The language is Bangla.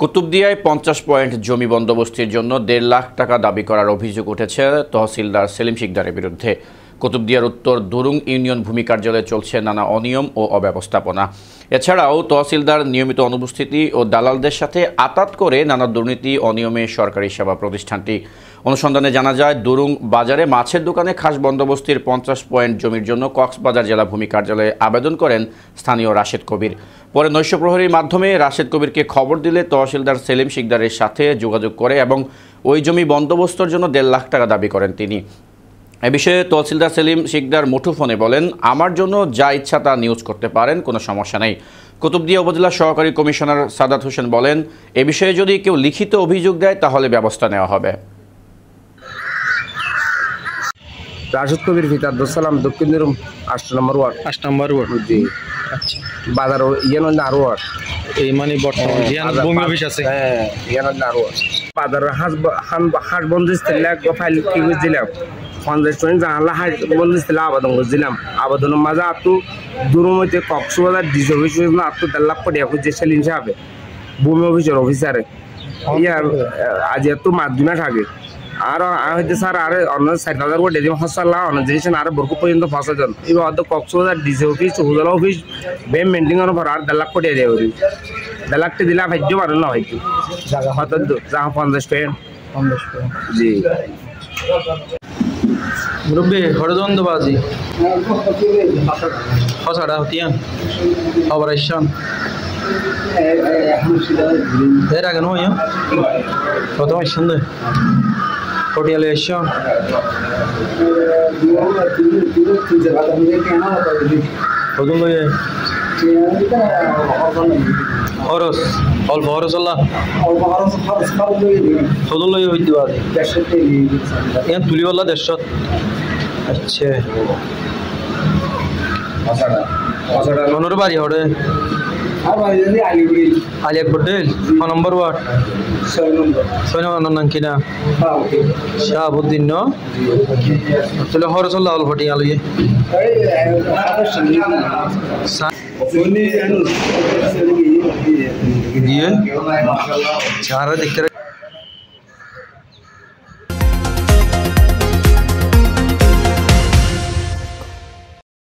কুতুবদিয়ায় 50 পয়েন্ট জমি বন্দোবস্তের জন্য 1.5 লাখ টাকা দাবি করার অভিযোগ উঠেছে তহসিলদার সেলিম শিকদারের বিরুদ্ধে। কুতুবদিয়ার উত্তর দুরুং ইউনিয়ন ভূমি কার্যালয়ে চলছে নানা অনিয়ম ও অব্যবস্থাপনা। এছাড়াও তহসিলদার নিয়মিত অনুপস্থিতি ও দালালদের সাথে আতাত করে নানা দুর্নীতি অনিয়মে সরকারি সেবা প্রতিষ্ঠানটি। অনুসন্ধানে জানা যায়, দুরুং বাজারে মাছের দোকানে খাস বন্দোবস্তের 50 পয়েন্ট জমির জন্য কক্সবাজার জেলা ভূমি কার্যালয়ে আবেদন করেন স্থানীয় রাশেদ কবির। পরে নৈশ প্রহরীর মাধ্যমে রাশেদ কবিরকে খবর দিলে তহসিলদার সেলিম শিকদারের সাথে যোগাযোগ করে এবং ওই জমি বন্দোবস্তর জন্য 1.5 লাখ টাকা দাবি করেন তিনি। এ বিষয়ে তহসিলদার সেলিম শিকদার মুঠোফোনে বলেন, আমার জন্য যা ইচ্ছা তা নিউজ করতে পারেন, কোনো সমস্যা নেই। কুতুবদিয়া উপজেলা সহকারী কমিশনার সাদাত হোসেন বলেন, এ বিষয়ে যদি কেউ লিখিত অভিযোগ দেয় তাহলে ব্যবস্থা নেওয়া হবে। রাশেদ কবির পিতা আব্দুসালাম দক্ষিণ দিরুম 8 নম্বর ওয়ার্ড জি। আচ্ছা, বাজার ইয়ান আরো ওয়ার্ড এই মানে বর্তমান জিয়ান ভূমি অফিস আছে। হ্যাঁ, ইয়ান আরো বাজার হাট বন্দিস্ত লাগ ফাইল কি বুঝছিলাম 50 পয়েন্ট জানলা হাট বন্দিস্ত আবেদন করছিলাম। আবেদনের মাঝে আতু দুরুমতে কক্সবাজার ডিসি অফিস না আতু 1.5 লাখ টাকা খুঁজছে সেলিম সাহেব ভূমি অফিসের অফিসারে ইয়ার আজ এত মাধ্যমে থাকে। আর হয়তো স্যার আর অন্য 4,000 কোটি দিয়ে হসাল্লা অন্য জিনিস আর বরকু পর্যন্ত ফসাজন এবার অর্ধ কক্সবাজার ডিসি অফিস উপজেলা অফিস বেম মেন্টিংয়ের পর আর 1.5 লাখ কোটি দেয় ওই 1.5 লাখ দিলে ভাজ্য পারে না হয়তো হয়তো যা 50 পয়েন্ট জি। মুরব্বী হরদন্দবাজি হসাড়া হতিয়ান আবার আইসান এর আগে নয় কত আইসান দে পটিয়ালে আইসান কত লয়ে খরচ অল্প খরচ আল্লাহ কত লয়ে হইতে পারে ইয়ান তুলিওয়ালা 150। আচ্ছা, ননুর বাড়ি হরে আলিয়াক পটেল নম্বর ওয়ার্ড 6 নম্বর নাম কিনা শাহাবুদ্দিন ন তাহলে হরসল্লাহ অল ফটি আলুয়ে দিয়ে চারা দেখতে